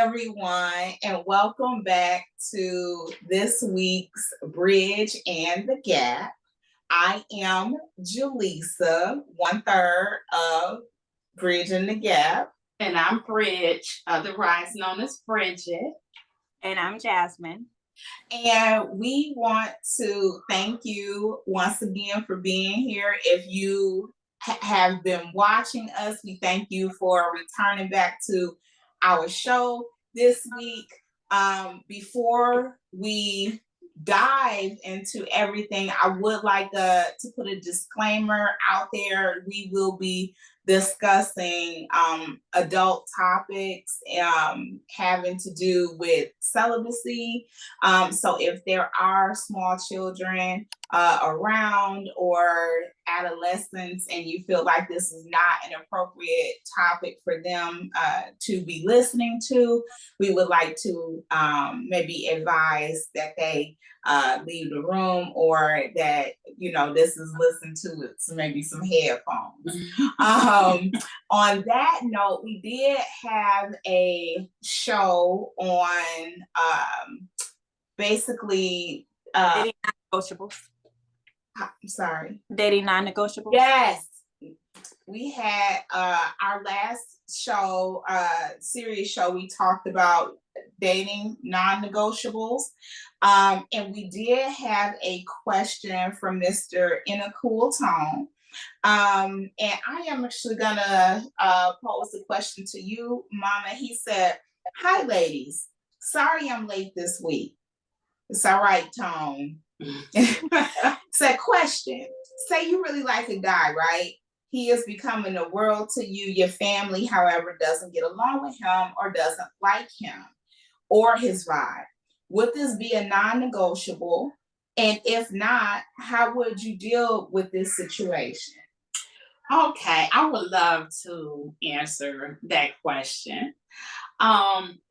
everyone, and welcome back to this week's Bridge and the Gap. I am Julissa, 1/3 of Bridge and the Gap. And I'm Bridg, otherwise known as Bridget. And I'm Jasmine. And we want to thank you once again for being here. If you have been watching us, we thank you for returning back to our show this week. Before we dive into everything, I would like to put a disclaimer out there. We will be discussing adult topics having to do with celibacy. So if there are small children around or adolescents and you feel like this is not an appropriate topic for them to be listening to, we would like to maybe advise that they leave the room, or that, you know, this is listened to with maybe some headphones. On that note, we did have a show on basically dating non-negotiables. I'm sorry. Dating non-negotiables. Yes. We had our last show, series show, we talked about dating non-negotiables. And we did have a question from Mr. In a Cool Tone. And I am actually gonna pose a question to you, Mama. He said, "Hi, ladies. Sorry I'm late this week." It's all right, Tone. Said, question. Say you really like a guy, right? He is becoming the world to you. Your family, however, doesn't get along with him or doesn't like him or his vibe. Would this be a non-negotiable? And if not, how would you deal with this situation? Okay, I would love to answer that question.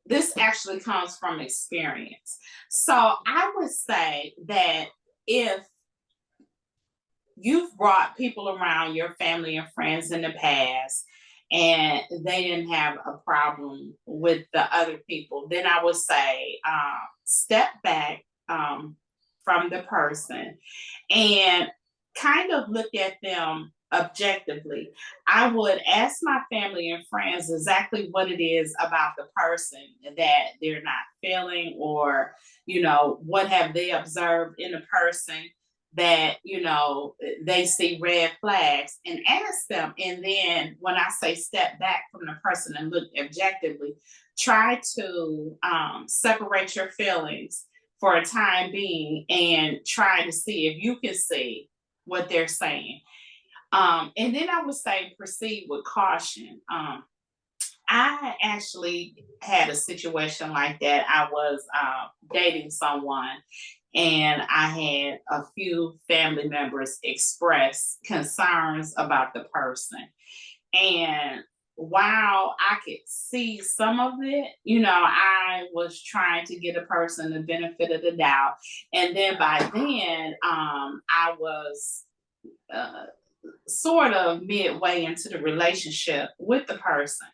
This actually comes from experience. So I would say that if you've brought people around, your family and friends in the past, and they didn't have a problem with the other people, then I would say step back from the person and kind of look at them objectively. I would ask my family and friends exactly what it is about the person that they're not feeling, or, you know, what have they observed in a person that, you know, they see red flags, and ask them. And then when I say step back from the person and look objectively, try to separate your feelings for a time being and try to see if you can see what they're saying. And then I would say proceed with caution. I actually had a situation like that. I was dating someone, and I had a few family members express concerns about the person. And while I could see some of it, you know, I was trying to get a person the benefit of the doubt. And then by then, I was sort of midway into the relationship with the person.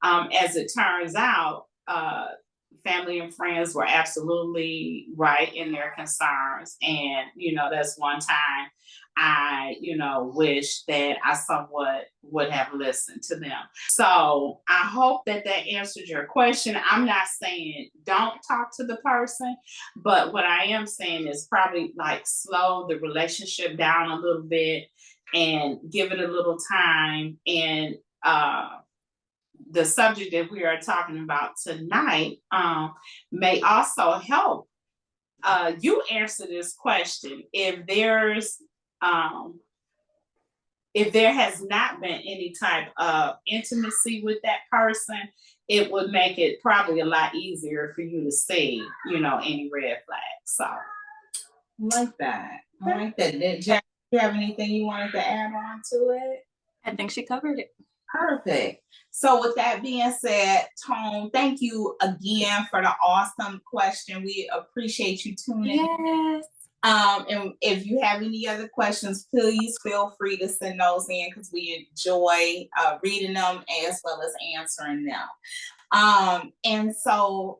As it turns out, family and friends were absolutely right in their concerns. And, you know, that's one time I, you know, wish that I somewhat would have listened to them. So I hope that that answered your question. I'm not saying don't talk to the person, but what I am saying is probably like slow the relationship down a little bit and give it a little time. And the subject that we are talking about tonight may also help you answer this question. If there has not been any type of intimacy with that person, it would make it probably a lot easier for you to see, you know, any red flags. So I like that. I like that. Jack, do you have anything you wanted to add on to it? I think she covered it. Perfect. So with that being said, Tone, thank you again for the awesome question. We appreciate you tuning in. Yes. And if you have any other questions, please feel free to send those in, because we enjoy reading them as well as answering them. And so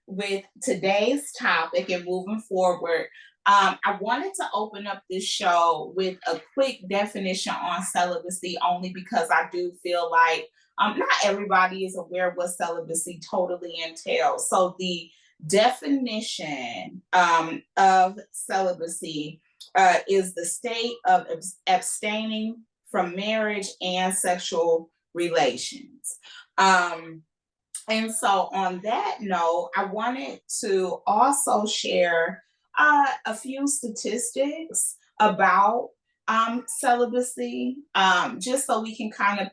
with today's topic and moving forward, I wanted to open up this show with a quick definition on celibacy, only because I do feel like not everybody is aware of what celibacy totally entails. So the definition of celibacy is the state of abstaining from marriage and sexual relations. And so on that note, I wanted to also share a few statistics about celibacy, just so we can kind of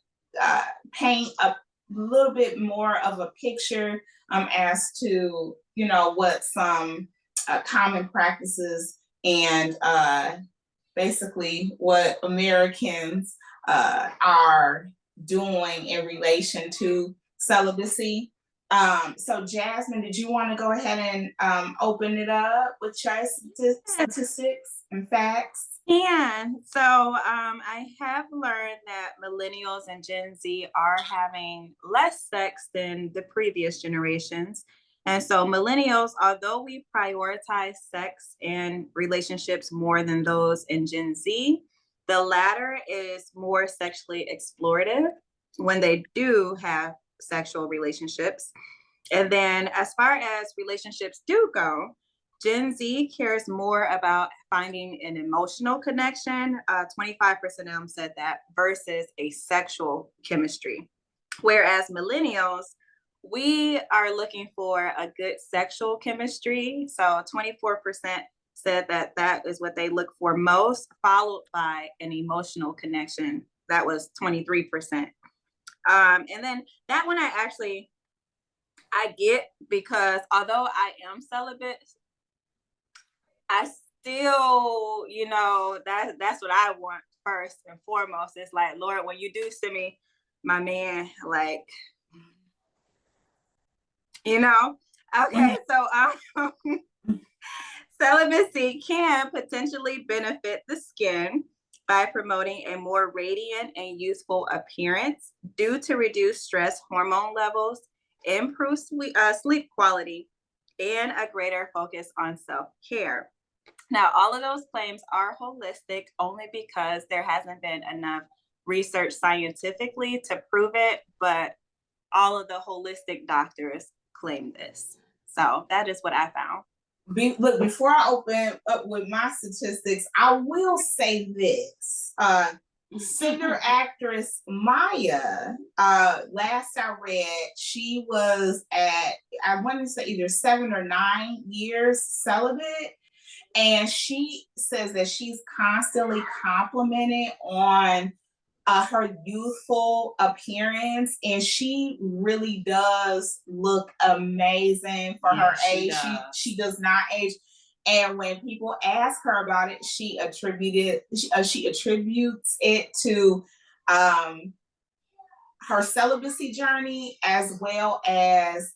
paint a little bit more of a picture as to, you know, what some common practices and basically what Americans are doing in relation to celibacy. So Jasmine, did you want to go ahead and open it up with your statistics and facts? And so I have learned that millennials and Gen Z are having less sex than the previous generations. And so millennials, although we prioritize sex and relationships more than those in Gen Z, the latter is more sexually explorative when they do have sexual relationships. And then as far as relationships do go, Gen Z cares more about finding an emotional connection. 25% of them said that versus a sexual chemistry. Whereas millennials, we are looking for a good sexual chemistry. So 24% said that that is what they look for most, followed by an emotional connection. That was 23%. And then that one I get, because although I am celibate, I still, you know, that's what I want first and foremost. It's like, Lord, when you do send me my man, like, you know, okay. So celibacy can potentially benefit the skin by promoting a more radiant and youthful appearance due to reduced stress hormone levels, improved sleep quality, and a greater focus on self-care. Now, all of those claims are holistic only because there hasn't been enough research scientifically to prove it, but all of the holistic doctors claim this. So that is what I found. Look, before I open up with my statistics, I will say this. Singer actress Maya, last I read, she was at, I want to say either 7 or 9 years celibate. And she says that she's constantly complimented on her youthful appearance, and she really does look amazing for her age. She does not age. And when people ask her about it, she attributes it to her celibacy journey, as well as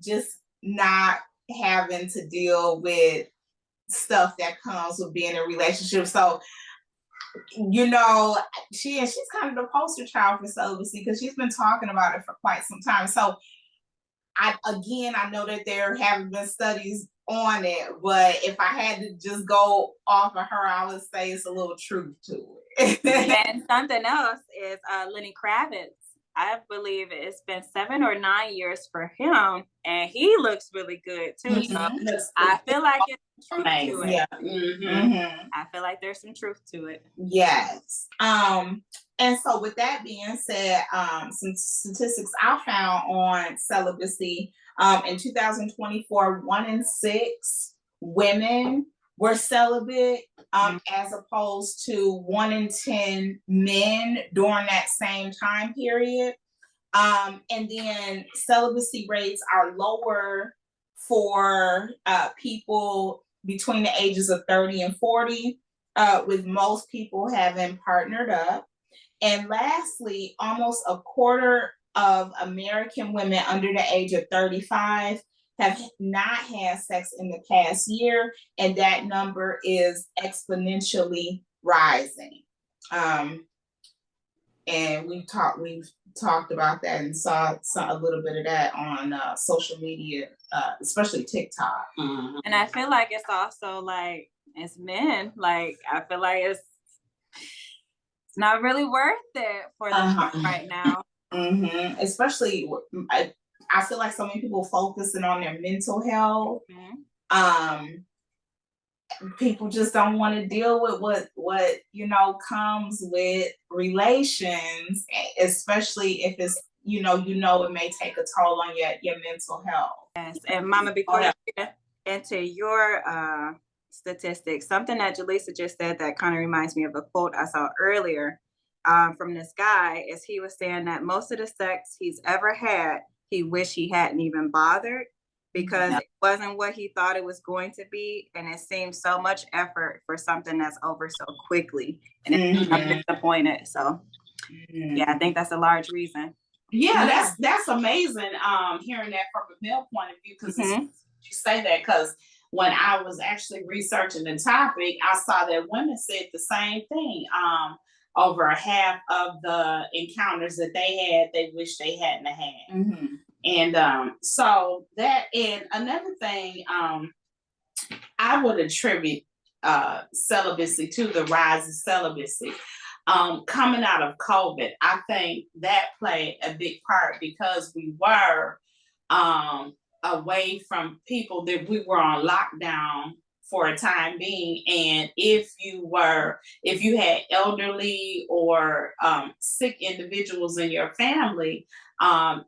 just not having to deal with stuff that comes with being in a relationship. So, you know, she's kind of the poster child for celibacy because she's been talking about it for quite some time. So I know that there haven't been studies on it, but if I had to just go off of her, I would say it's a little truth to it. And something else is Lenny Kravitz. I believe it's been 7 or 9 years for him, and he looks really good too. Mm-hmm. So I feel like it's truth to it. Yeah. Mm-hmm. I feel like there's some truth to it. Yes. And so with that being said, some statistics I found on celibacy. In 2024, 1 in 6 women were celibate, as opposed to 1 in 10 men during that same time period. And then celibacy rates are lower for people between the ages of 30 and 40, with most people having partnered up. And lastly, almost a quarter of American women under the age of 35 have not had sex in the past year, and that number is exponentially rising. and we've talked about that and saw a little bit of that on social media, especially TikTok. Mhm. And I feel like it's also like, as men, like I feel like it's not really worth it for them right now. Especially, I feel like so many people focusing on their mental health. People just don't want to deal with what comes with relations, especially if it's it may take a toll on your mental health. Yes, and Mama, before you get into your statistics, something that Jaleesa just said that kind of reminds me of a quote I saw earlier from this guy. Is he was saying that most of the sex he's ever had, he wished he hadn't even bothered, because it wasn't what he thought it was going to be, and it seemed so much effort for something that's over so quickly, and I'm disappointed. So yeah, I think that's a large reason. Yeah, that's amazing. Hearing that from a male point of view, because you say that, because when I was actually researching the topic, I saw that women said the same thing. Over half of the encounters that they had, they wish they hadn't had. And so that, and another thing, I would attribute celibacy to the rise of celibacy. Coming out of COVID, I think that played a big part, because we were away from people, that we were on lockdown for a time being. And if you had elderly or sick individuals in your family,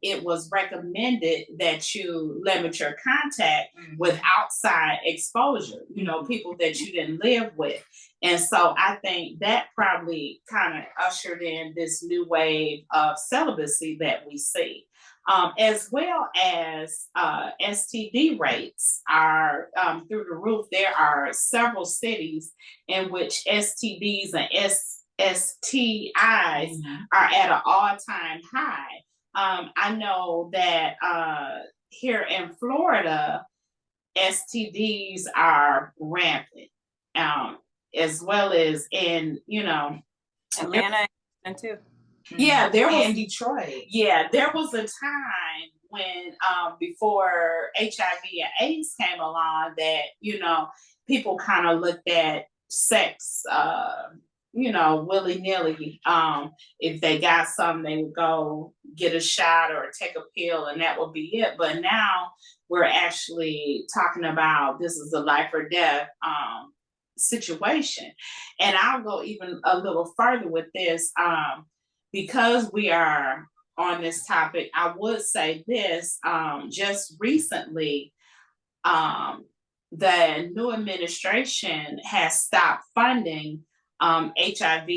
it was recommended that you limit your contact with outside exposure, people that you didn't live with. And so I think that probably kind of ushered in this new wave of celibacy that we see. As well as STD rates are through the roof. There are several cities in which STDs and STIs are at an all-time high. I know that here in Florida, STDs are rampant, as well as in Atlanta and too. Yeah, there was in Detroit. Yeah, there was a time when before HIV and AIDS came along that people kind of looked at sex willy-nilly. If they got something, they would go get a shot or take a pill, and that would be it. But now we're actually talking about, this is a life or death situation. And I'll go even a little further with this. Because we are on this topic, I would say this, just recently, the new administration has stopped funding HIV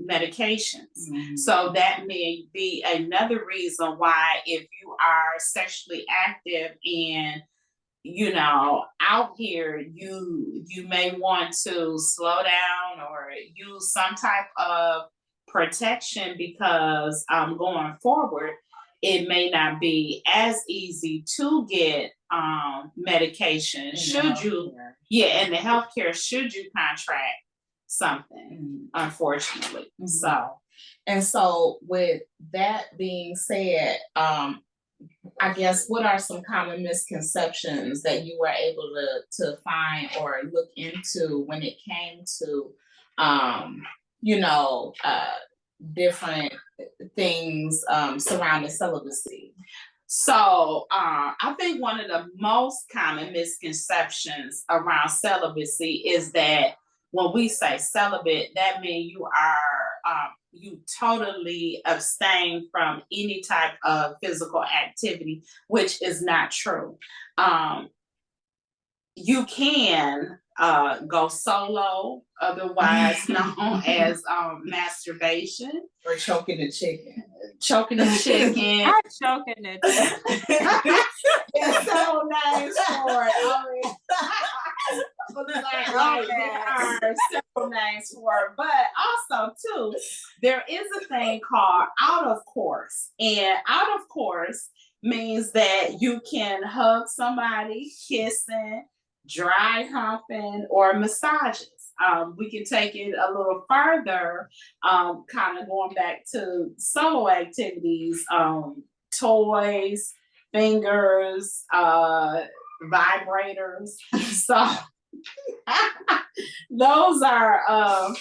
medications. So that may be another reason why, if you are sexually active and out here, you may want to slow down or use some type of protection, because going forward, it may not be as easy to get medication in the healthcare should you contract something, unfortunately. So with that being said, I guess, what are some common misconceptions that you were able to find or look into when it came to different things surrounding celibacy? So I think one of the most common misconceptions around celibacy is that when we say celibate, that means you totally abstain from any type of physical activity, which is not true. You can go solo, otherwise known as masturbation. Or choking the chicken. Choking the chicken. I'm choking the chicken. There's several names for it. There are several names for it. But also, too, there is a thing called out of course. And out of course means that you can hug somebody, kissing, dry humping, or massages. we can take it a little further, kind of going back to solo activities, toys, fingers, vibrators. So those are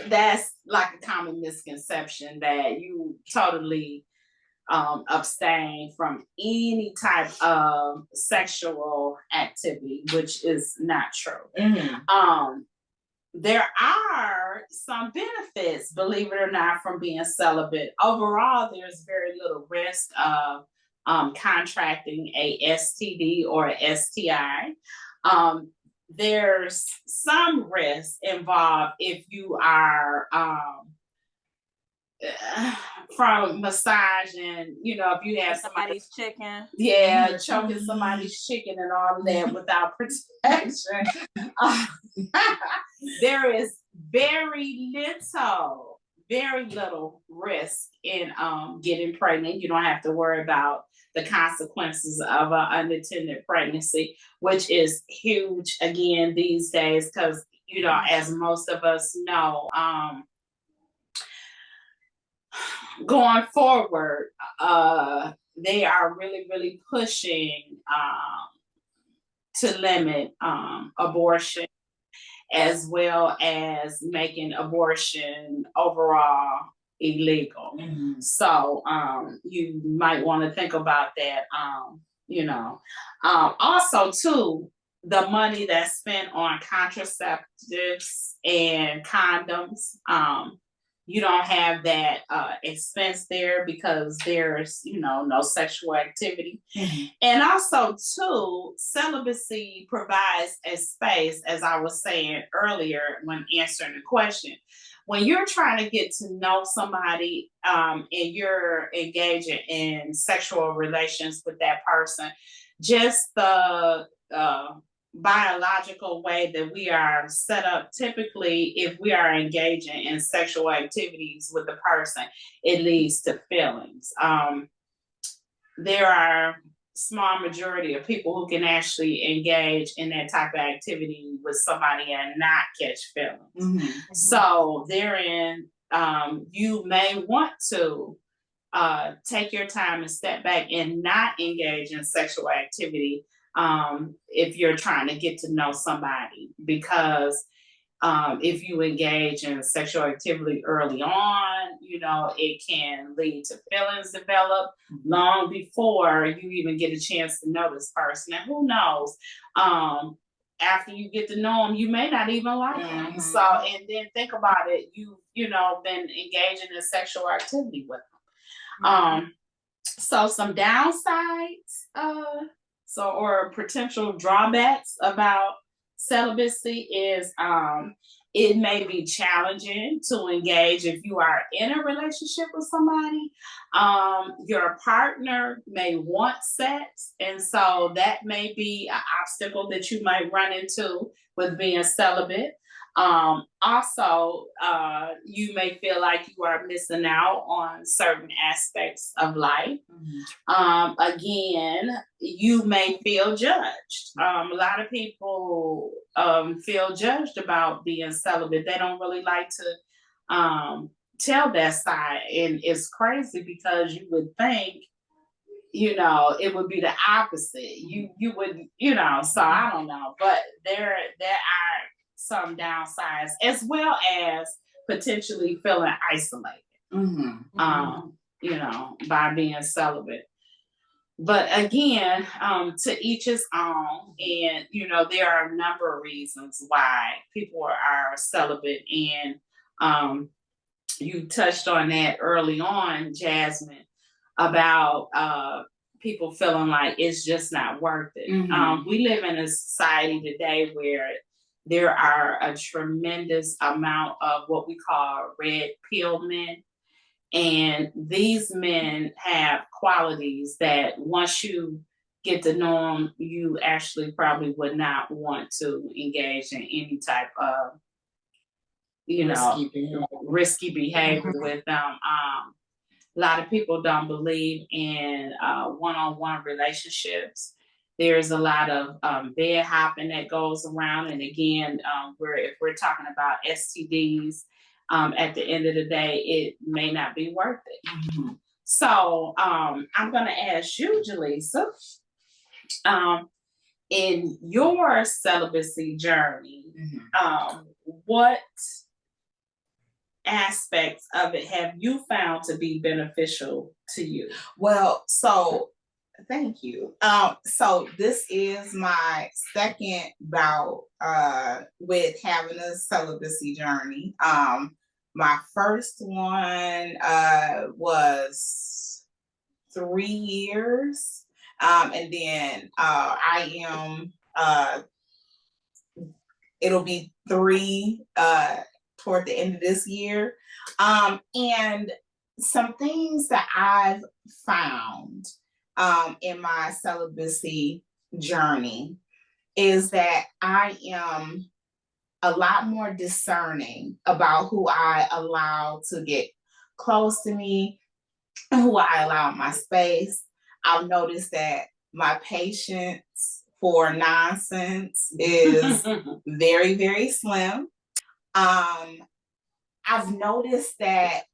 that's like a common misconception that you totally abstain from any type of sexual activity, which is not true. There are some benefits, believe it or not, from being celibate. Overall, there's very little risk of contracting a STD or a STI. There's some risk involved if you are from massage, and if you have somebody's chicken, choking somebody's chicken and all of that without protection. There is very little risk in getting pregnant. You don't have to worry about the consequences of an unattended pregnancy, which is huge again these days, because as most of us know, going forward, they are really pushing to limit abortion, as well as making abortion overall illegal. So you might want to think about that. Also too, the money that's spent on contraceptives and condoms, you don't have that expense there because there's no sexual activity. And also too, celibacy provides a space, as I was saying earlier when answering the question, when you're trying to get to know somebody and you're engaging in sexual relations with that person, just the biological way that we are set up, typically if we are engaging in sexual activities with the person, it leads to feelings. There are small majority of people who can actually engage in that type of activity with somebody and not catch feelings. So therein, you may want to take your time and step back and not engage in sexual activity if you're trying to get to know somebody, because if you engage in sexual activity early on, it can lead to feelings develop long before you even get a chance to know this person. And who knows, after you get to know them, you may not even like them. So, and then think about it, been engaging in sexual activity with them. So some downsides, or potential drawbacks about celibacy is it may be challenging to engage if you are in a relationship with somebody. Your partner may want sex, and so that may be an obstacle that you might run into with being celibate. Also, you may feel like you are missing out on certain aspects of life. Again, you may feel judged. A lot of people feel judged about being celibate. They don't really like to tell that side, and it's crazy because you would think it would be the opposite. You would, so I don't know, but there are some downsides, as well as potentially feeling isolated, by being celibate. But again, to each his own, and there are a number of reasons why people are celibate, and you touched on that early on, Jasmine, about people feeling like it's just not worth it. We live in a society today where there are a tremendous amount of what we call red pill men. And these men have qualities that once you get to know them, you actually probably would not want to engage in any type of, risky behavior with them. A lot of people don't believe in one-on-one relationships. There's a lot of bed hopping that goes around. And again, if we're talking about STDs, at the end of the day, it may not be worth it. Mhm. So I'm going to ask you, Jaleesa, in your celibacy journey, what aspects of it have you found to be beneficial to you? Well, so thank you. So this is my second bout with having a celibacy journey. My first one was 3 years. And then I am it'll be three toward the end of this year. And some things that I've found in my celibacy journey is that I am a lot more discerning about who I allow to get close to me and who I allow in my space. I've noticed that my patience for nonsense is very, very slim. I've noticed that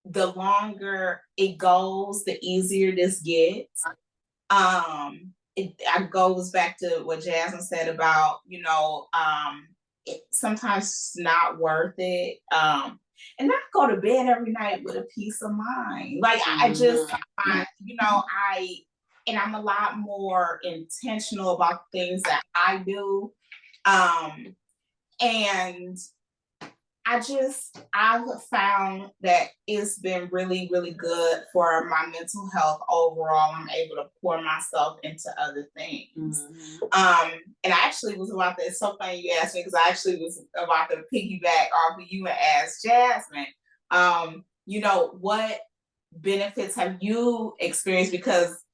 the longer it goes, the easier this gets. It goes back to what Jasmine said about, it sometimes it's not worth it. And not go to bed every night with a peace of mind. Like and I'm a lot more intentional about things that I do. And I've found that it's been really, really good for my mental health overall. I'm able to pour myself into other things. And I actually was about to, it's so funny you asked me because I actually was about to piggyback off of you and ask Jasmine, what benefits have you experienced? Because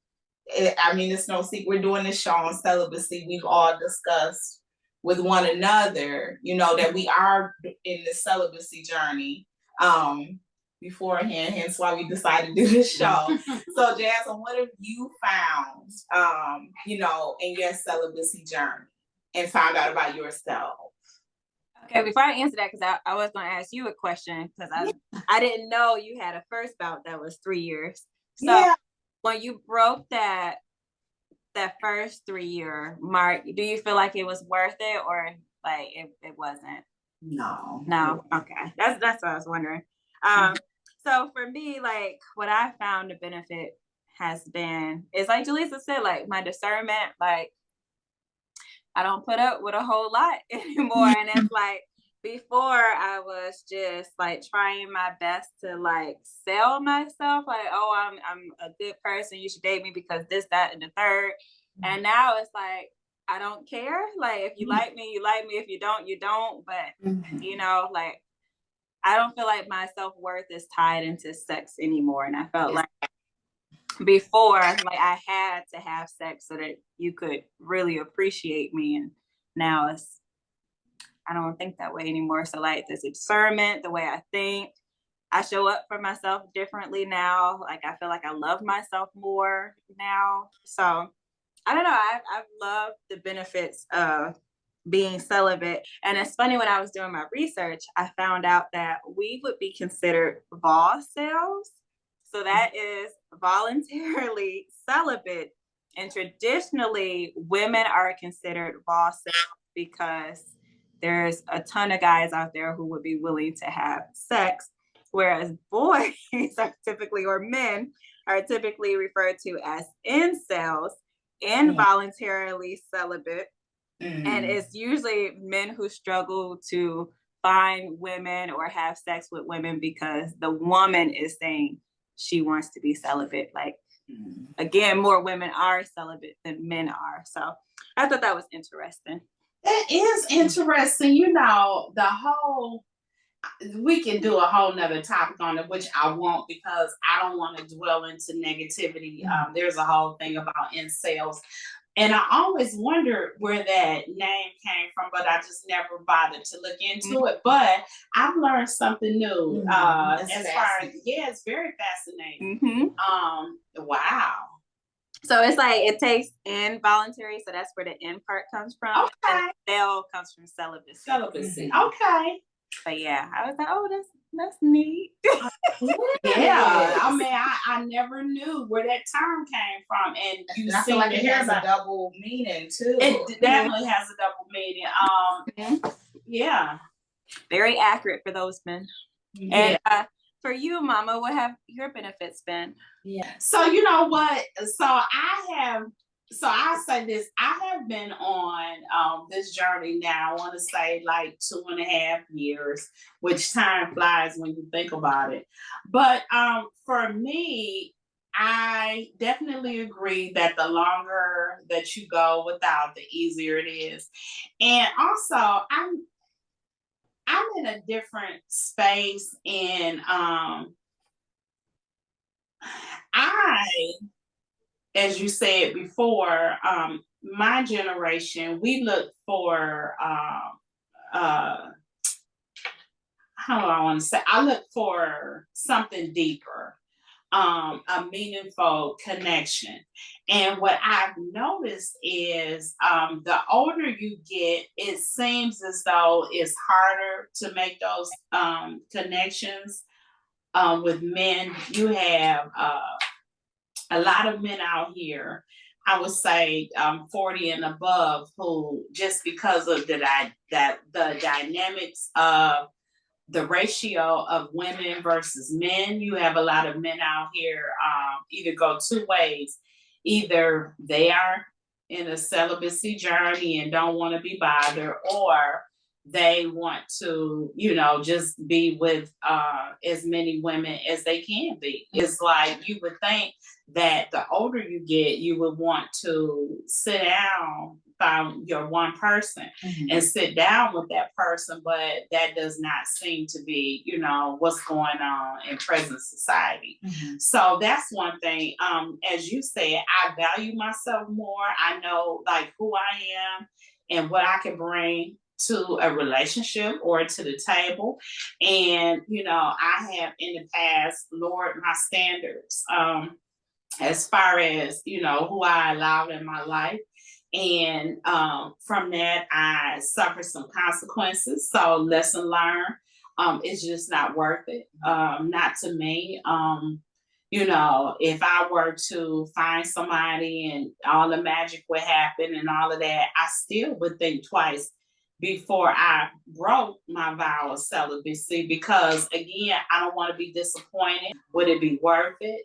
it's no secret, we're doing this show on celibacy. We've all discussed with one another, that we are in the celibacy journey beforehand, hence why we decided to do this show. So Jasmine, what have you found, in your celibacy journey and found out about yourself? Okay, before I answer that, because I was going to ask you a question, because I didn't know you had a first bout that was 3 years. So when you broke that first 3-year mark, do you feel like it was worth it, or like it wasn't? No. Okay, that's what I was wondering. So for me, like what I found the benefit has been is like Jaleesa said, like my discernment. Like I don't put up with a whole lot anymore, and it's like before I was just like trying my best to like sell myself, like, oh, I'm a good person, you should date me because this, that, and the third. And now it's like I don't care. Like if you like me, you like me. If you don't, you don't. But like I don't feel like my self-worth is tied into sex anymore. And I felt like before, like I had to have sex so that you could really appreciate me. And now I don't think that way anymore. So like this discernment, the way I think, I show up for myself differently now. Like I feel like I love myself more now. So I don't know. I've loved the benefits of being celibate. And it's funny, when I was doing my research, I found out that we would be considered Volcels. So that is voluntarily celibate. And traditionally, women are considered Volcels because there's a ton of guys out there who would be willing to have sex, whereas boys are typically, or men are typically referred to as incels, involuntarily celibate. And it's usually men who struggle to find women or have sex with women because the woman is saying she wants to be celibate. Like, again, more women are celibate than men are. So I thought that was interesting. That is interesting. We can do a whole nother topic on it, which I won't, because I don't want to dwell into negativity. There's a whole thing about incels. And I always wondered where that name came from, but I just never bothered to look into it. But I've learned something new. It's very fascinating. Wow. So it's like it takes involuntary, so that's where the in part comes from. Okay. And cel comes from celibacy. Celibacy. Okay. But yeah, I was like, oh, that's neat. Yeah, I mean, I never knew where that term came from, and you I feel seem like to it has have a double meaning too. It definitely has a double meaning. Yeah. Very accurate for those men. Yeah. And for you, Mama, what have your benefits been? Yeah. So you know what? I say this, I have been on this journey now, I want to say like 2.5 years, which time flies when you think about it. But for me, I definitely agree that the longer that you go without, the easier it is. And also I'm in a different space, and I, as you said before, my generation, we look for how do I want to say? I look for something deeper, a meaningful connection. And what I've noticed is the older you get, it seems as though it's harder to make those connections with men. You have a lot of men out here, I would say 40 and above, who just because of the dynamics of the ratio of women versus men, you have a lot of men out here either go two ways. Either they are in a celibacy journey and don't want to be bothered, or they want to, just be with as many women as they can be. It's like you would think that the older you get, you would want to sit down, find your one person, and sit down with that person, but that does not seem to be, what's going on in present society. So that's one thing. As you said, I value myself more. I know like who I am and what I can bring to a relationship or to the table. And, I have in the past lowered my standards as far as, who I allowed in my life. And from that, I suffered some consequences. So lesson learned, it's just not worth it. Not to me. If I were to find somebody and all the magic would happen and all of that, I still would think twice before I broke my vow of celibacy, because again, I don't want to be disappointed. Would it be worth it?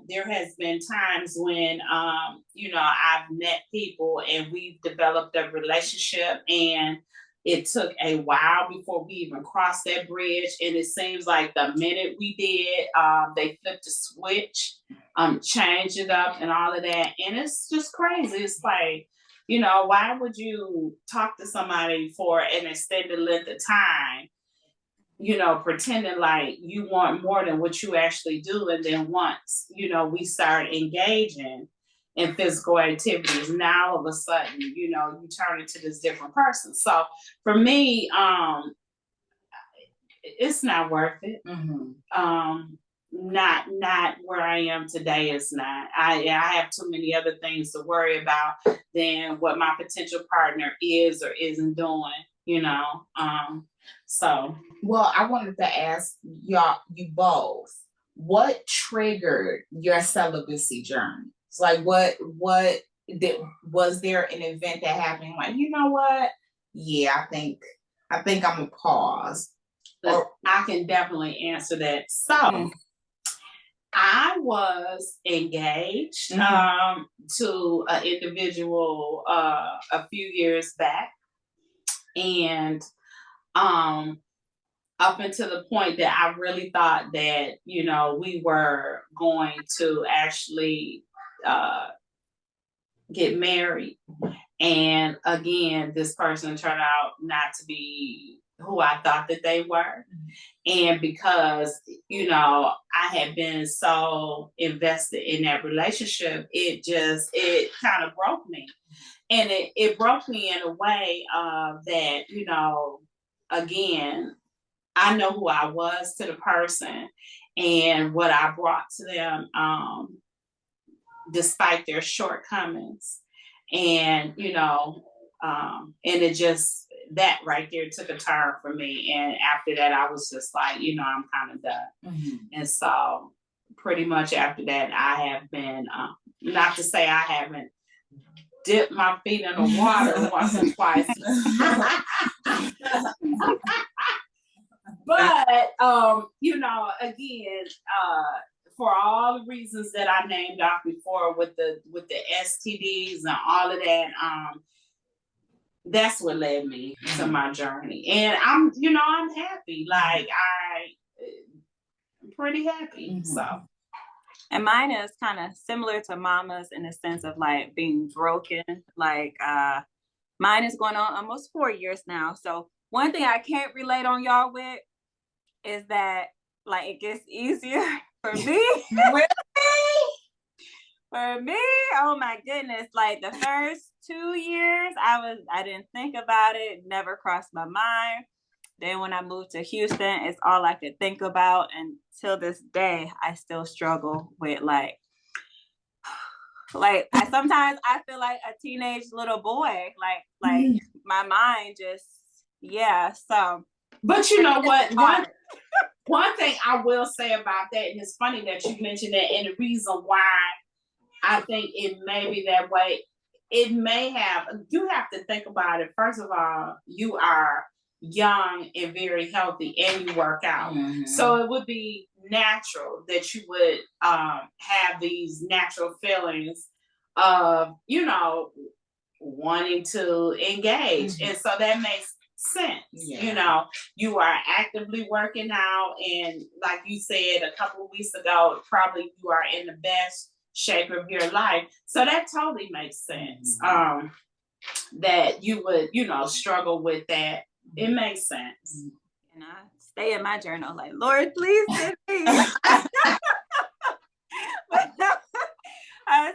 There has been times when, I've met people and we've developed a relationship, and it took a while before we even crossed that bridge. And it seems like the minute we did, they flipped the switch, changed it up and all of that. And it's just crazy. It's like, why would you talk to somebody for an extended length of time, pretending like you want more than what you actually do. And then once, we start engaging in physical activities, now all of a sudden, you turn into this different person. So for me, it's not worth it. Not where I am today. Is not. I have too many other things to worry about than what my potential partner is or isn't doing. So, well, I wanted to ask you both, what triggered your celibacy journey? It's like, was there an event that happened? Like, you know what? Yeah, I think I'm gonna pause. Or I can definitely answer that. So, I was engaged to an individual a few years back, and up until the point that I really thought that, we were going to actually get married. And again, this person turned out not to be who I thought that they were. And because, I had been so invested in that relationship, it kind of broke me. And it broke me in a way that, again, I know who I was to the person and what I brought to them. despite their shortcomings. And, and it just, that right there took a turn for me. And after that, I was just like, I'm kind of done. Mhm. And so pretty much after that, I have been, not to say I haven't dipped my feet in the water once or twice. But, again, for all the reasons that I named off before with the STDs and all of that, that's what led me to my journey. And I'm happy. Like I'm pretty happy. Mhm. So. And mine is kind of similar to Mama's in the sense of like being broken. Like mine is going on almost 4 years now. So one thing I can't relate on y'all with is that like it gets easier for me. For me, oh my goodness. Like the first 2 years, I didn't think about it, never crossed my mind. Then when I moved to Houston, it's all I could think about. And till this day, I still struggle with like sometimes I feel like a teenage little boy. Like my mind just, yeah. So But you know what? One thing I will say about that, and it's funny that you mentioned that, and the reason why I think it may be that way, you have to think about it. First of all, you are young and very healthy and you work out. Mm-hmm. So it would be natural that you would have these natural feelings of, wanting to engage. Mm-hmm. And so that makes sense. Yeah. You are actively working out, and like you said a couple of weeks ago, probably you are in the best shape of your life. So that totally makes sense. Mm-hmm. That you would, struggle with that. It makes sense. And I stay in my journal like, Lord, please send me.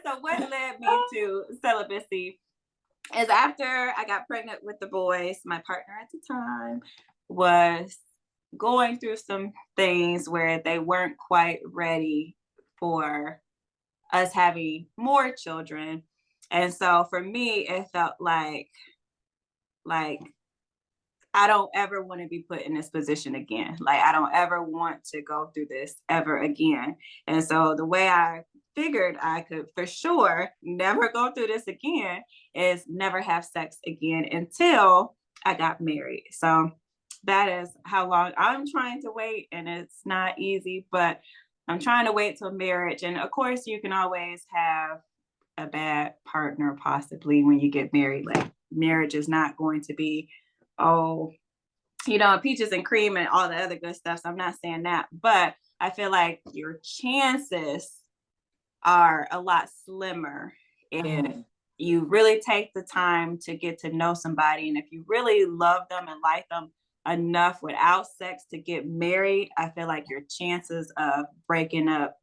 So what led me to celibacy is after I got pregnant with the boys, my partner at the time was going through some things where they weren't quite ready for us having more children. And so for me, it felt like I don't ever want to be put in this position again. Like I don't ever want to go through this ever again. And so the way I figured I could for sure never go through this again is never have sex again until I got married. So that is how long I'm trying to wait, and it's not easy, but I'm trying to wait till marriage. And of course you can always have a bad partner possibly when you get married. Like marriage is not going to be peaches and cream and all the other good stuff. So I'm not saying that, but I feel like your chances are a lot slimmer if you really take the time to get to know somebody. And if you really love them and like them enough without sex to get married, I feel like your chances of breaking up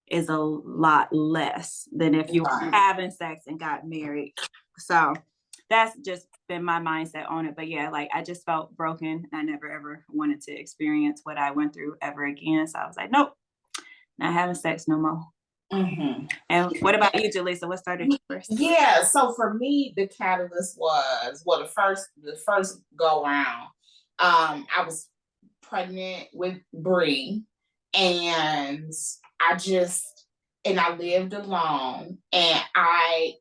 is a lot less than if you were having sex and got married. So that's just been my mindset on it. But yeah, like I just felt broken. I never ever wanted to experience what I went through ever again. So I was like, nope, not having sex no more. Mm-hmm. And what about you, Jaleesa? What started you first? Yeah, so for me, the catalyst was the first go round. I was pregnant with Bridg, and I lived alone, and I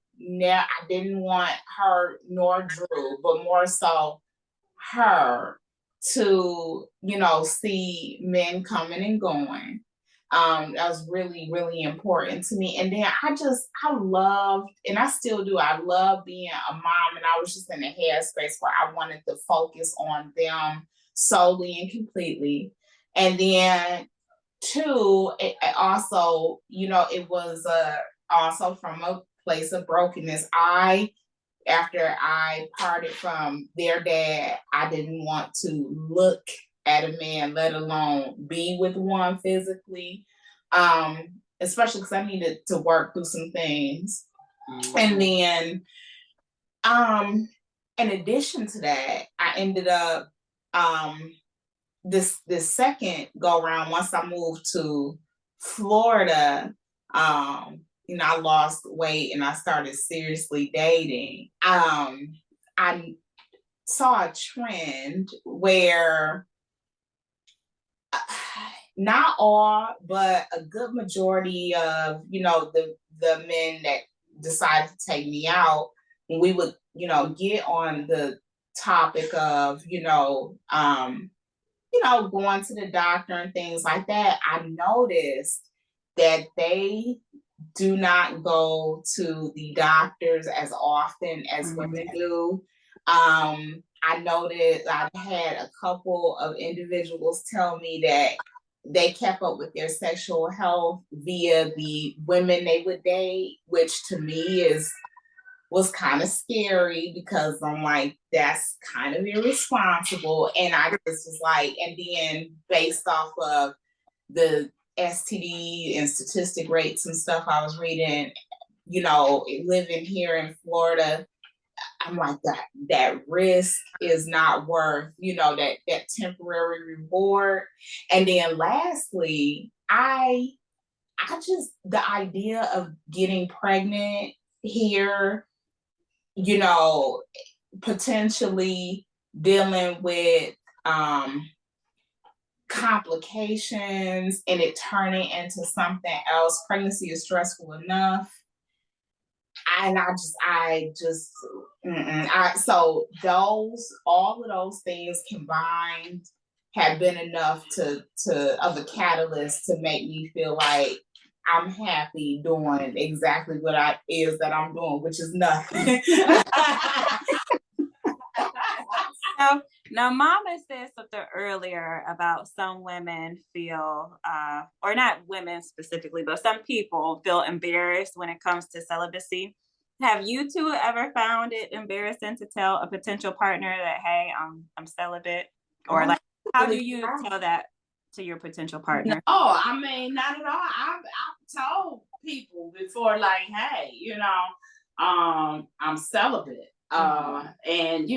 didn't want her nor Drew, but more so her to, see men coming and going. That was really, really important to me. And then I loved, and I still do, I love being a mom. And I was just in a headspace where I wanted to focus on them solely and completely. And then two, it also, it was also from a place of brokenness. After I parted from their dad, I didn't want to look at a man, let alone be with one physically, especially because I needed to work through some things. Mm-hmm. And then, in addition to that, I ended up this second go around once I moved to Florida. I lost weight and I started seriously dating, I saw a trend where not all, but a good majority of, the men that decided to take me out, when we would, get on the topic of, going to the doctor and things like that, I noticed that they do not go to the doctors as often as women do. I noticed I've had a couple of individuals tell me that they kept up with their sexual health via the women they would date, which to me was kind of scary because I'm like, that's kind of irresponsible. And I just was like, and then based off of the STD and statistic rates and stuff I was reading, living here in Florida, I'm like, that risk is not worth, that temporary reward. And then lastly, I just, the idea of getting pregnant here, potentially dealing with complications and it turning into something else. Pregnancy is stressful enough. And so all of those things combined have been enough of a catalyst to make me feel like I'm happy doing exactly what that I'm doing, which is nothing. Now, Mama said something earlier about some women feel, or not women specifically, but some people feel embarrassed when it comes to celibacy. Have you two ever found it embarrassing to tell a potential partner that, hey, I'm celibate? Or like, how do you tell that to your potential partner? No, I mean, not at all. I've told people before, like, hey, I'm celibate. And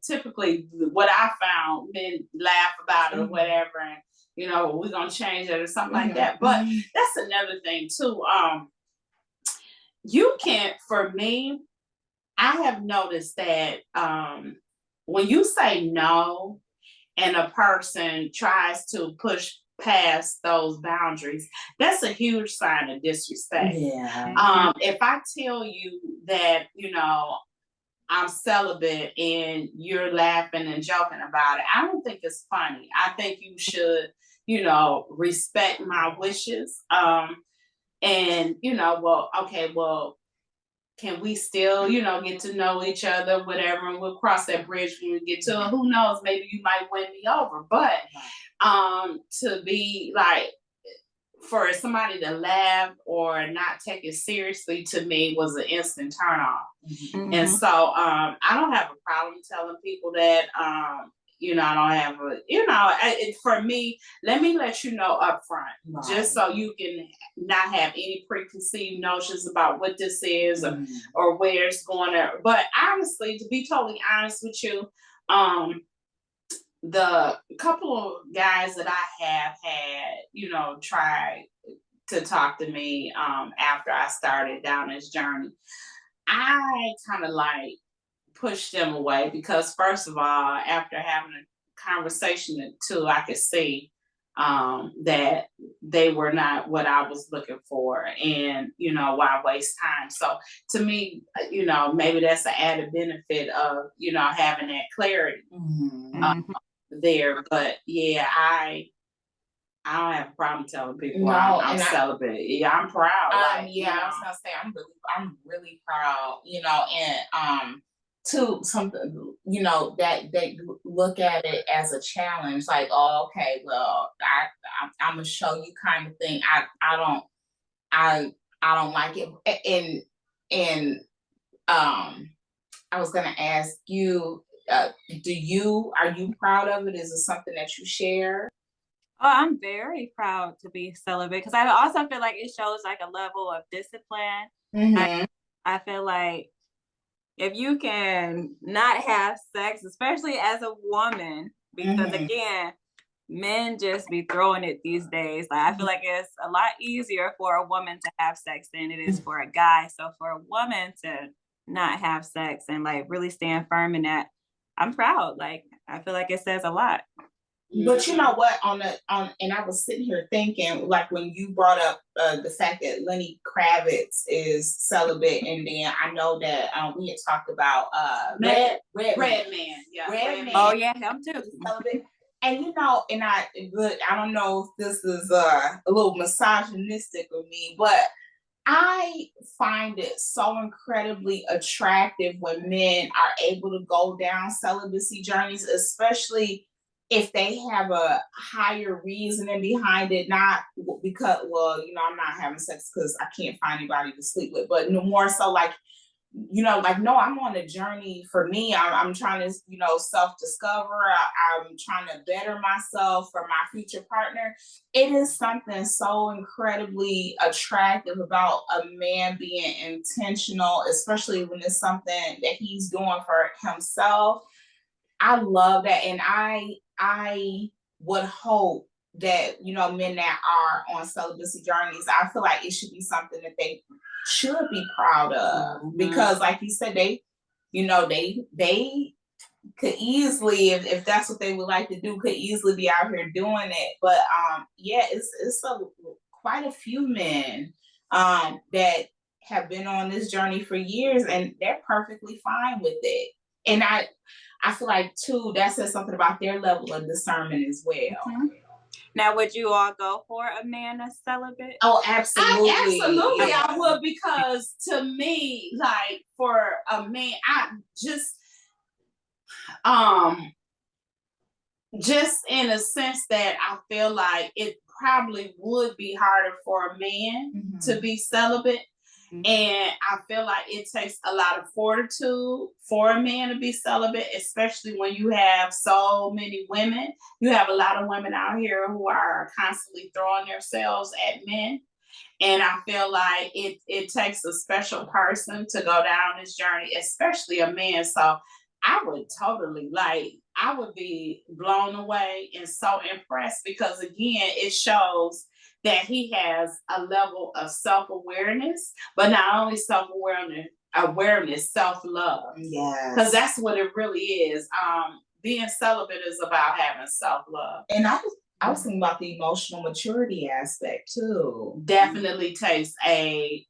typically what I found, men laugh about it or whatever, and we're gonna change it or something like that. But that's another thing too. You can't, for me, I have noticed that when you say no and a person tries to push past those boundaries, that's a huge sign of disrespect. Yeah. If I tell you that, I'm celibate and you're laughing and joking about it, I don't think it's funny. I think you should, respect my wishes. And, can we still, get to know each other, whatever, and we'll cross that bridge when we get to it. Who knows? Maybe you might win me over. But to be like, for somebody to laugh or not take it seriously, to me was an instant turn off. Mm-hmm. And so I don't have a problem telling people that, I don't have for me, let me let you know up front, right, just so you can not have any preconceived notions about what this is or where it's going to. But honestly, to be totally honest with you, the couple of guys that I have had, try to talk to me after I started down this journey, I kind of like push them away because, first of all, after having a conversation or two, I could see that they were not what I was looking for, and why waste time? So to me, maybe that's an added benefit of having that clarity there. But yeah, I don't have a problem telling people I'm celibate. Yeah, I'm proud. I was gonna say I'm really proud. And to something, that they look at it as a challenge, like, oh, okay, well, I'm gonna show you kind of thing. I don't like it. And I was gonna ask you, are you proud of it? Is it something that you share? Oh, I'm very proud to be celibate because I also feel like it shows like a level of discipline. Mm-hmm. I feel like if you can not have sex, especially as a woman, because again, men just be throwing it these days. Like, I feel like it's a lot easier for a woman to have sex than it is for a guy. So for a woman to not have sex and like really stand firm in that, I'm proud. Like, I feel like it says a lot. But you know what? And I was sitting here thinking, like when you brought up the fact that Lenny Kravitz is celibate, and then I know that we had talked about Red Man. Yeah. Red Man. Oh yeah, him too. Celibate. And you know, and I don't know if this is a little misogynistic of me, but I find it so incredibly attractive when men are able to go down celibacy journeys, especially if they have a higher reasoning behind it, not because, well, you know, I'm not having sex because I can't find anybody to sleep with, but no more so like, you know, like, no, I'm on a journey for me. I'm trying to, you know, self-discover. I'm trying to better myself for my future partner. It is something so incredibly attractive about a man being intentional, especially when it's something that he's doing for himself. I love that. And I would hope that, you know, men that are on celibacy journeys, I feel like it should be something that they should be proud of. Because like you said, they, you know, they could easily, if that's what they would like to do, could easily be out here doing it. But yeah, it's quite a few men that have been on this journey for years, and they're perfectly fine with it. And I feel like too, that says something about their level of discernment as well. Mm-hmm. Now, would you all go for a man that's celibate? Oh, absolutely. Absolutely, yeah. I would, because to me, like for a man, I just in a sense that I feel like it probably would be harder for a man to be celibate. And I feel like it takes a lot of fortitude for a man to be celibate, especially when you have so many women. You have a lot of women out here who are constantly throwing themselves at men. And I feel like it takes a special person to go down this journey, especially a man. So I would totally I would be blown away and so impressed, because again, it shows that he has a level of self-awareness, but not only self-awareness, self-love. Yes. Because that's what it really is. Being celibate is about having self-love. And I was thinking about the emotional maturity aspect too. Definitely takes a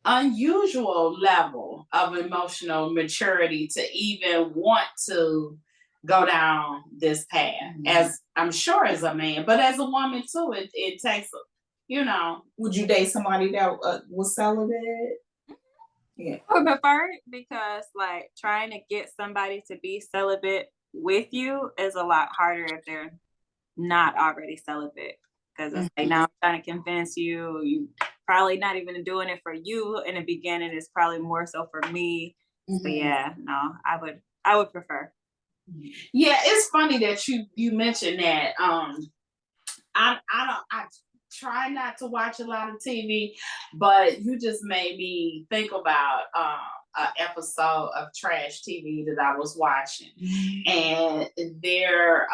unusual level of emotional maturity to even want to go down this path, as I'm sure as a man, but as a woman too, it takes, you know. Would you date somebody that was celibate? Yeah, I would prefer it, because like trying to get somebody to be celibate with you is a lot harder if they're not already celibate, because it's like, now I'm trying to convince you probably not even doing it for you in the beginning, it's probably more so for me. So yeah, no, I would prefer. Yeah, it's funny that you mentioned that. I try not to watch a lot of TV, but you just made me think about an episode of trash TV that I was watching, and there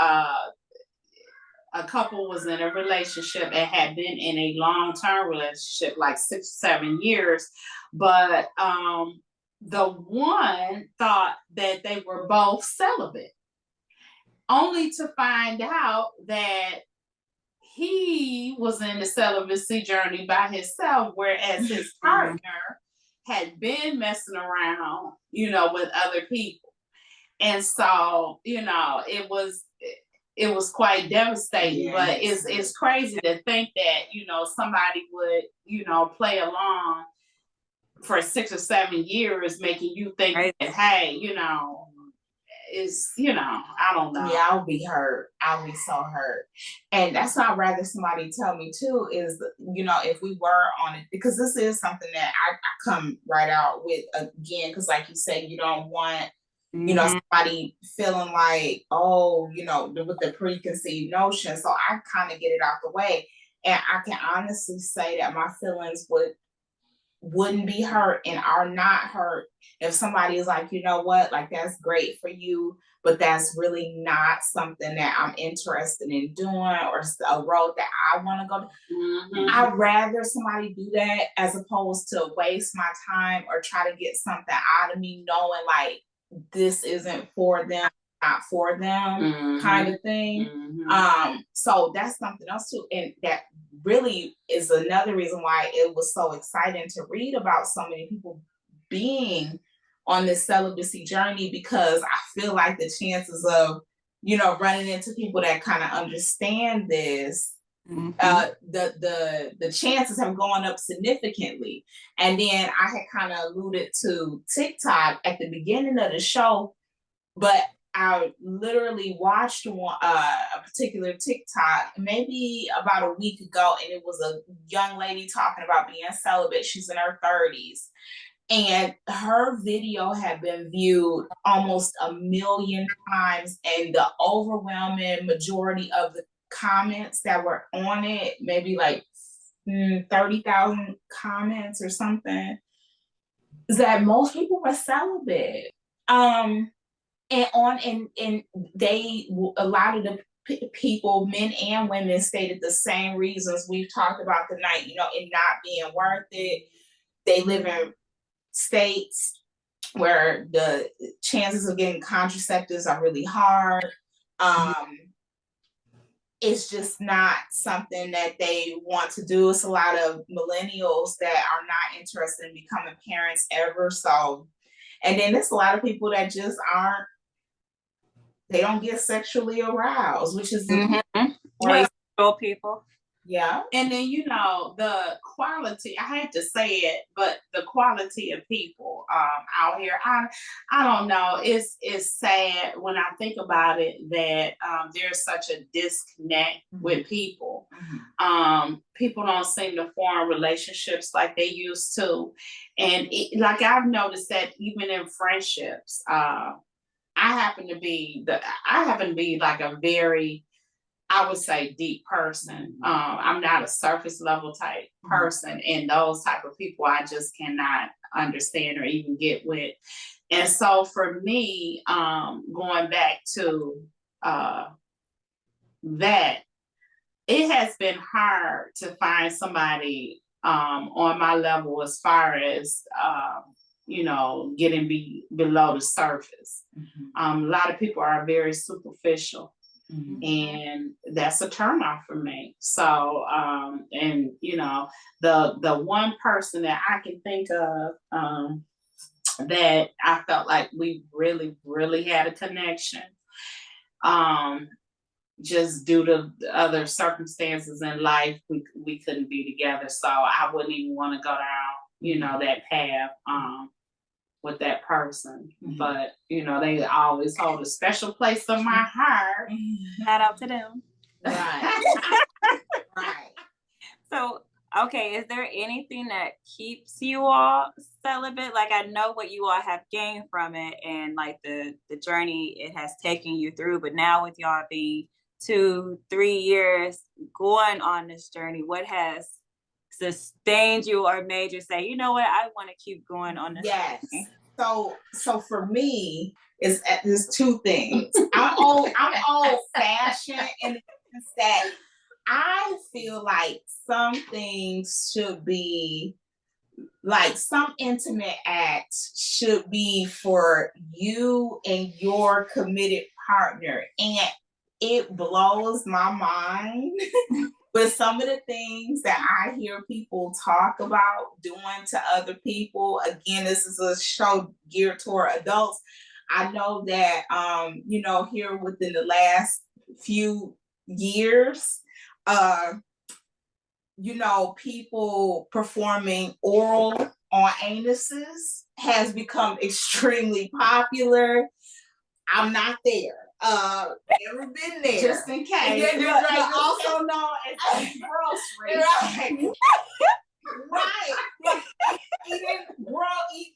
a couple was in a relationship and had been in a long-term relationship, like 6-7 years, but the one thought that they were both celibate, only to find out that he was in the celibacy journey by himself, whereas his partner had been messing around, you know, with other people. And so, you know, it was quite devastating. But it's crazy to think that, you know, somebody would, you know, play along for 6 or 7 years, making you think that, hey, you know, is, you know, I don't know. Yeah, I'll be hurt. I'll be so hurt. And that's why I'd rather somebody tell me too, is, you know, if we were on it, because this is something that I come right out with again, because like you said, you don't want, you know, somebody feeling like, oh, you know, with the preconceived notion. So I kind of get it out the way. And I can honestly say that my feelings would wouldn't be hurt and are not hurt if somebody is like, you know what, like that's great for you, but that's really not something that I'm interested in doing or a road that I want to go to. Mhm. I'd rather somebody do that as opposed to waste my time or try to get something out of me knowing like this isn't for them, not for them, kind of thing. So that's something else too. And that really is another reason why it was so exciting to read about so many people being on this celibacy journey, because I feel like the chances of, running into people that kind of understand this, the chances have gone up significantly. And then I had kind of alluded to TikTok at the beginning of the show, but I literally watched a particular TikTok maybe about a week ago, and it was a young lady talking about being celibate. She's in her 30s. And her video had been viewed almost 1 million times, and the overwhelming majority of the comments that were on it, maybe like 30,000 comments or something, is that most people were celibate. And they, a lot of the people, men and women, stated the same reasons we've talked about tonight, it not being worth it. They live in states where the chances of getting contraceptives are really hard. It's just not something that they want to do. It's a lot of millennials that are not interested in becoming parents ever. So, and then there's a lot of people that just they don't get sexually aroused, which is people. Yeah. And then, the quality, I hate to say it, but the quality of people out here, I don't know. It's sad when I think about it that there's such a disconnect with people. People don't seem to form relationships like they used to. And like I've noticed that even in friendships, I happen to be like a very, I would say, deep person. I'm not a surface level type person, and those type of people I just cannot understand or even get with. And so for me, going back to that, it has been hard to find somebody on my level as far as getting below the surface. A lot of people are very superficial. And that's a turnoff for me. So, and the one person that I can think of that I felt like we really, really had a connection, just due to other circumstances in life, we couldn't be together. So I wouldn't even want to go down, that path. With that person, but they always hold a special place in my heart. Shout out to them. Right. Right. So, okay, is there anything that keeps you all celibate? Like, I know what you all have gained from it and like the journey it has taken you through, but now with y'all being 2-3 years going on this journey, what has sustained you or made you say, you know what, I want to keep going on this journey? So for me, there's two things. I'm old fashioned in the sense that I feel like some things should be like some intimate acts should be for you and your committed partner. And it blows my mind with some of the things that I hear people talk about doing to other people. Again, this is a show geared toward adults. I know that, here within the last few years, people performing oral on anuses has become extremely popular. I'm not there. Never been there. Just in case. Right. Also known as groceries. Right.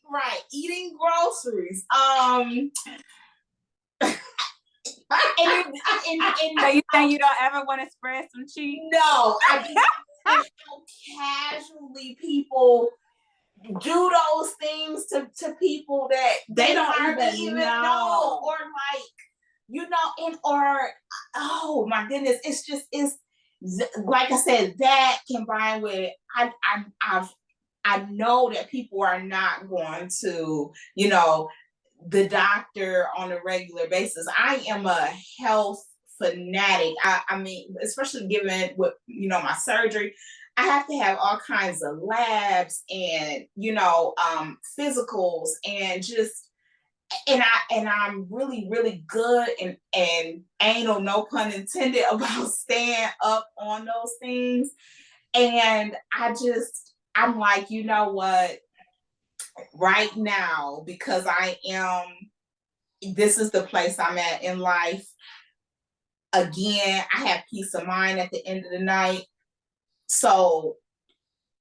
Right. Eating groceries. So you think you don't ever want to spread some cheese? No, I just how casually people do those things to people that They don't hardly even know. or like, you know, and or oh my goodness, it's like I said, that combined with I know that people are not going to, you know, the doctor on a regular basis. I am a health fanatic. I mean, especially given what, you know, my surgery, I have to have all kinds of labs and, you know, physicals and just and I'm really, really good and anal, no pun intended, about staying up on those things. And I'm like, you know what, right now, because this is the place I'm at in life. Again, I have peace of mind at the end of the night. So,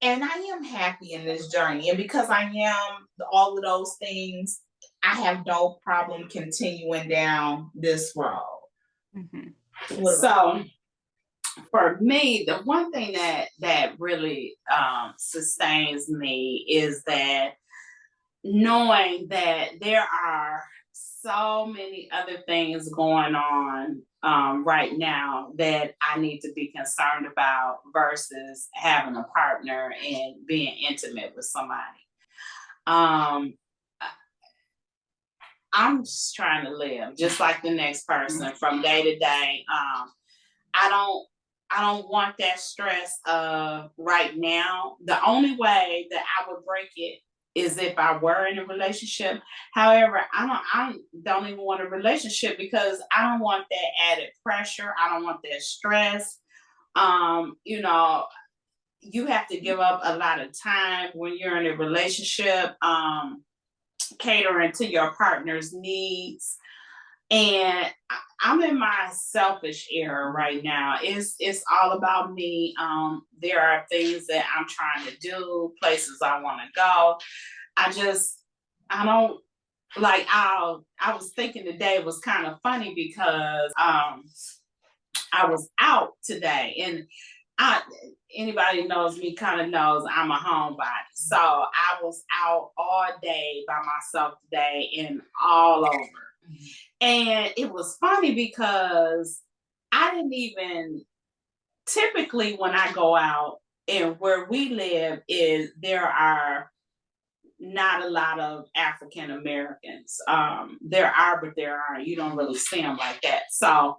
and I am happy in this journey. And because I am all of those things, I have no problem continuing down this road. Mm-hmm. So for me, the one thing that really sustains me is that knowing that there are so many other things going on right now that I need to be concerned about versus having a partner and being intimate with somebody. I'm just trying to live just like the next person from day to day. I don't want that stress right now. The only way that I would break it is if I were in a relationship. However, I don't even want a relationship because I don't want that added pressure. I don't want that stress. You know, you have to give up a lot of time when you're in a relationship, catering to your partner's needs. And I'm in my selfish era right now. It's all about me. There are things that I'm trying to do, places I want to go. I don't like. I was thinking today was kind of funny because I was out today, and I anybody knows me kind of knows I'm a homebody. So I was out all day by myself today and all over. And it was funny because I didn't even typically when I go out and where we live is there are not a lot of African Americans. There are, but there aren't. You don't really see them like that. So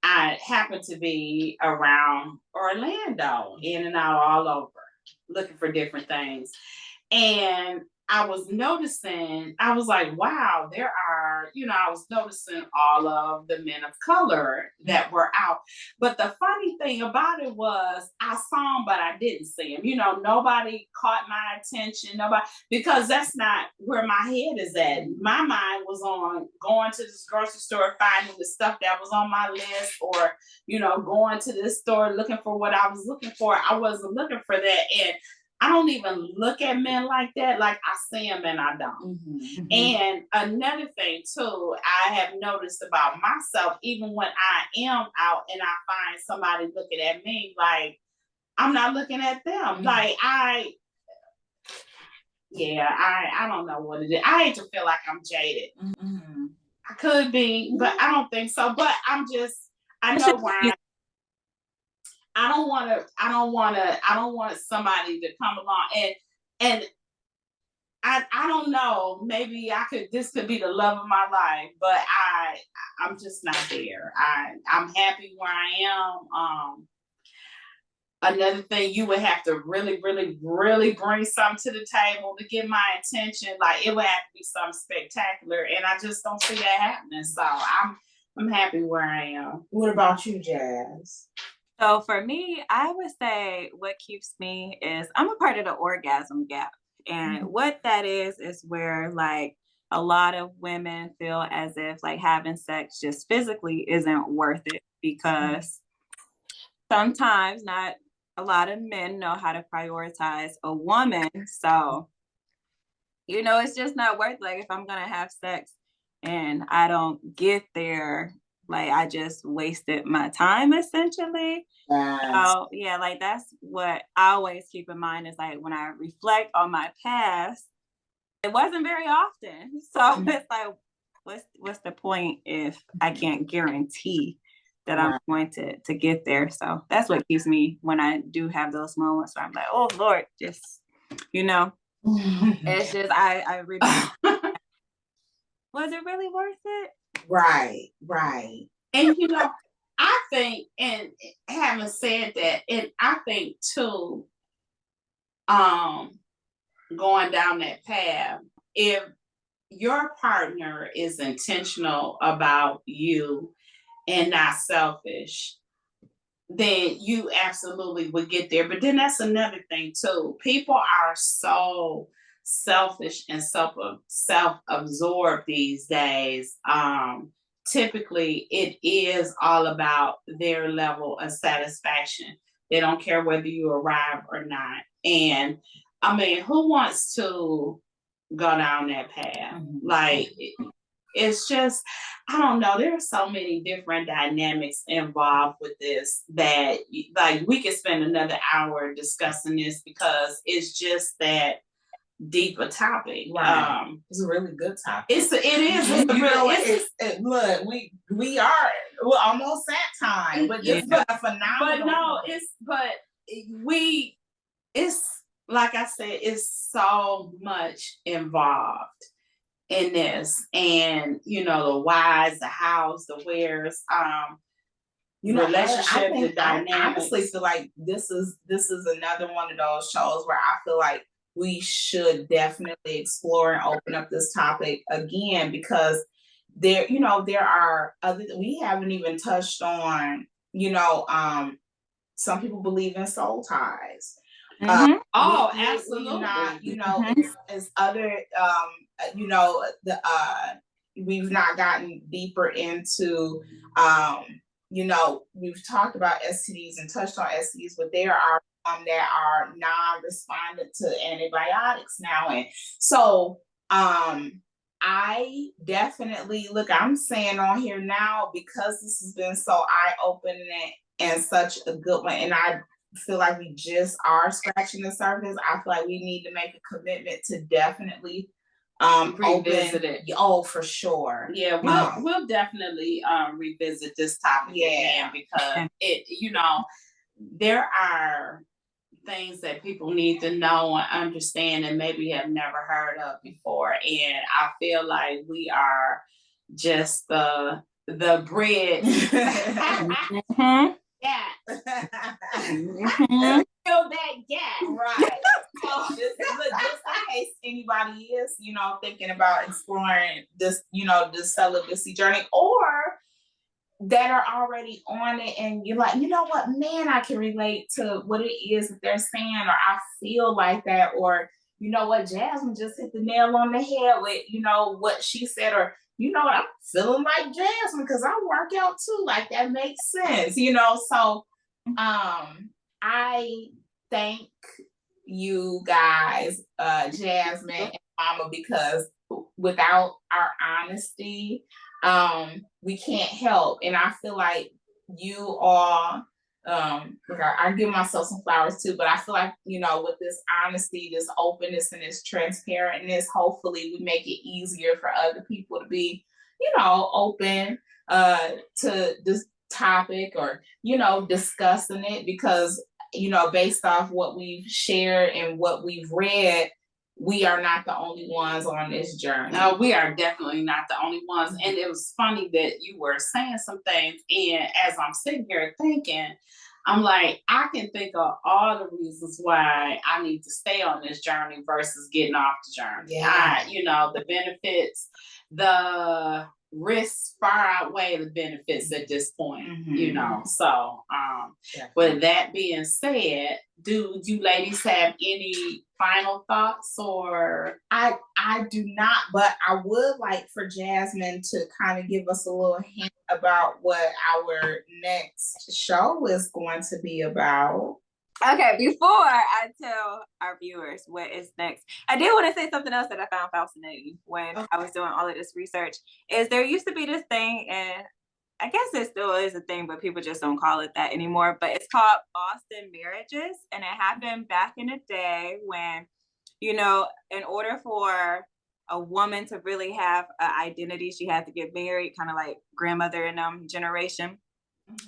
I happen to be around Orlando, in and out all over, looking for different things. And I was noticing, I was like, wow, there are, I was noticing all of the men of color that were out. But the funny thing about it was I saw them, but I didn't see them. Nobody caught my attention, nobody, because that's not where my head is at. My mind was on going to this grocery store, finding the stuff that was on my list, or, going to this store looking for what I was looking for. I wasn't looking for that. And I don't even look at men like that. Like I see them and I don't. Mm-hmm. And another thing too, I have noticed about myself, even when I am out and I find somebody looking at me, like I'm not looking at them. Mm-hmm. Like I don't know what it is. I hate to feel like I'm jaded. Mm-hmm. I could be, but I don't think so. But I know where I don't want somebody to come along and I don't know, maybe this could be the love of my life, but I'm just not there. I'm happy where I am. Another thing, you would have to really, really, really bring something to the table to get my attention. Like it would have to be something spectacular, and I just don't see that happening. So I'm happy where I am. What about you, Jazz? So for me, I would say what keeps me is I'm a part of the orgasm gap. And what that is where like a lot of women feel as if like having sex just physically isn't worth it because sometimes not a lot of men know how to prioritize a woman. So, it's just not worth like if I'm going to have sex and I don't get there like I just wasted my time essentially. Yes. So yeah, like that's what I always keep in mind is like when I reflect on my past, it wasn't very often. So it's like, what's the point if I can't guarantee that I'm going to get there? So that's what keeps me when I do have those moments where I'm like, oh Lord, just it's just I remember. Was it really worth it? Right, right. And I think, and having said that, and I think too, going down that path, if your partner is intentional about you and not selfish, then you absolutely would get there. But then that's another thing too. People are so selfish and self-absorbed these days. Typically it is all about their level of satisfaction. They don't care whether you arrive or not. And I mean, who wants to go down that path? Like, it's just, I don't know. There are so many different dynamics involved with this that, like, we could spend another hour discussing this because it's just that deep a topic. Right. It's a really good topic. It is. Look, we are almost at time, but it's been a phenomenal. It's like I said, it's so much involved in this, and the whys, the hows, the wheres, relationship, the dynamics. I honestly feel like this is another one of those shows where I feel like we should definitely explore and open up this topic again, because there are other, we haven't even touched on, some people believe in soul ties. Oh, absolutely. It's other, we've not gotten deeper into, we've talked about STDs and touched on STDs, but there are that are non-respondent to antibiotics now. And so, I definitely, look, I'm saying on here now, because this has been so eye-opening and such a good one, and I feel like we just are scratching the surface. I feel like we need to make a commitment to definitely revisit it. Oh, for sure. Yeah, we'll definitely revisit this topic again, because there are things that people need to know and understand and maybe have never heard of before. And I feel like we are just the bridge. Fill that gap. Right. So just in case anybody is, thinking about exploring this, this celibacy journey, or that are already on it and you're like, you know what, man, I can relate to what it is that they're saying, or I feel like that, or you know what, Jasmine just hit the nail on the head with, what she said, or what, I'm feeling like Jasmine because I work out too. Like, that makes sense, So I thank you guys, Jasmine and Mama, because without our honesty, we can't help. And I feel like you all, I give myself some flowers too, but I feel like, with this honesty, this openness, and this transparentness, hopefully we make it easier for other people to be, open to this topic, or, discussing it, because, based off what we've shared and what we've read, we are not the only ones on this journey. No, we are definitely not the only ones. And it was funny that you were saying some things, and as I'm sitting here thinking, I'm like, I can think of all the reasons why I need to stay on this journey versus getting off the journey. Yeah. The benefits, the risks far outweigh the benefits at this point, So, with that being said, do you ladies have any final thoughts? Or I do not, but I would like for Jasmine to kind of give us a little hint about what our next show is going to be about. Okay, before I tell our viewers what is next, I did want to say something else that I found fascinating when I was doing all of this research. Is there used to be this thing, and I guess it still is a thing, but people just don't call it that anymore. But it's called Boston marriages. And it happened back in the day when, in order for a woman to really have an identity, she had to get married, kind of like grandmother in generation.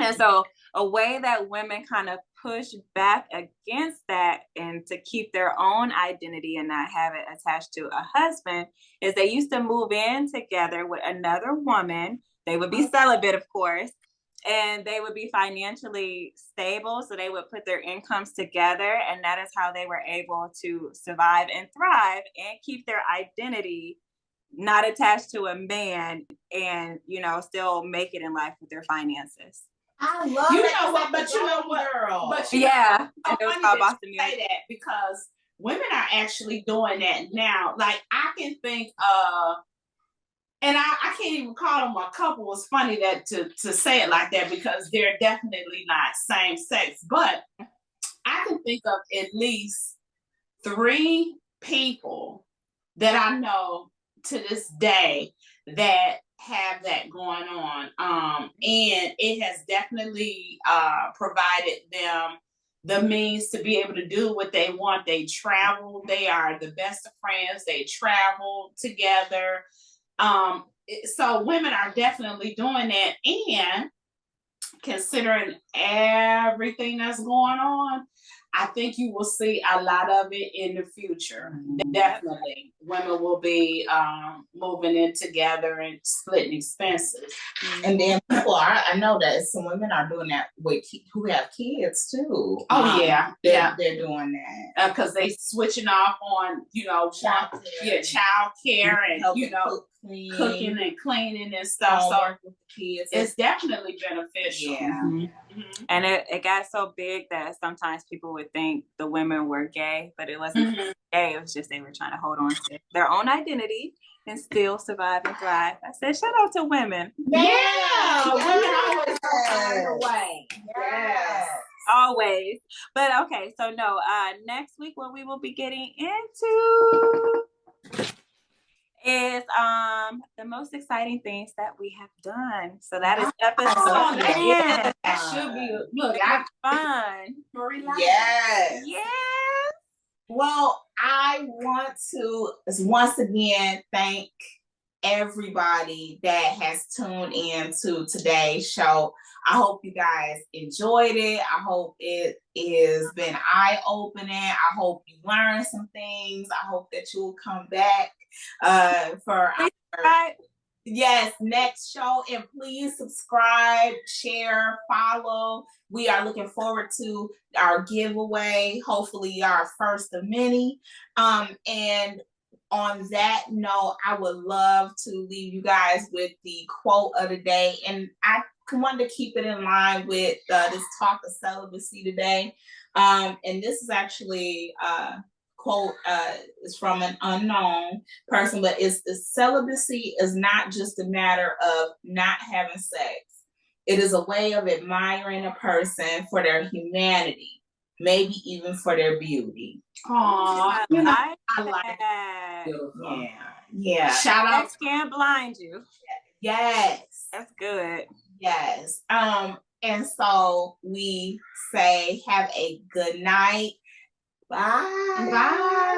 And so a way that women kind of push back against that and to keep their own identity and not have it attached to a husband is they used to move in together with another woman. They would be celibate, of course, and they would be financially stable. So they would put their incomes together, and that is how they were able to survive and thrive and keep their identity not attached to a man and, still make it in life with their finances. I love what, but you know what, girl. But yeah, it was called Boston say that because women are actually doing that now. Like I can think and I can't even call them a couple. It's funny that to say it like that because they're definitely not same sex. But I can think of at least 3 people that I know to this day that have that going on. And it has definitely provided them the means to be able to do what they want. They travel. They are the best of friends. They travel together. So women are definitely doing that, and considering everything that's going on, I think you will see a lot of it in the future. Definitely, women will be moving in together and splitting expenses. And then I know that some women are doing that with who have kids too. Oh yeah, they're doing that because they switching off on child care and cooking and cleaning and stuff. So with the kids, it's definitely beneficial. Yeah. Mm-hmm. And it got so big that sometimes people would think the women were gay, but it wasn't gay. It was just they were trying to hold on to their own identity and still survive and thrive. I said, shout out to women. Yeah, women always find a way. Yes. Always. But okay, so no, next week what we will be getting into is the most exciting things that we have done. So that is episode 10. That should be fun. Yes. Yes. Well, I want to once again thank everybody that has tuned in to today's show. I hope you guys enjoyed it. I hope it has been eye-opening. I hope you learned some things. I hope that you'll come back for our next show. And please subscribe, share, follow. We are looking forward to our giveaway, hopefully our first of many. And on that note, I would love to leave you guys with the quote of the day. And I wanted to keep it in line with this talk of celibacy today. And this is actually quote is from an unknown person, but it's the celibacy is not just a matter of not having sex. It is a way of admiring a person for their humanity, maybe even for their beauty. Aww, I like that. Yeah. Shout out. Sex can't blind you. Yes. That's good. Yes. And so we say have a good night. Bye. Bye.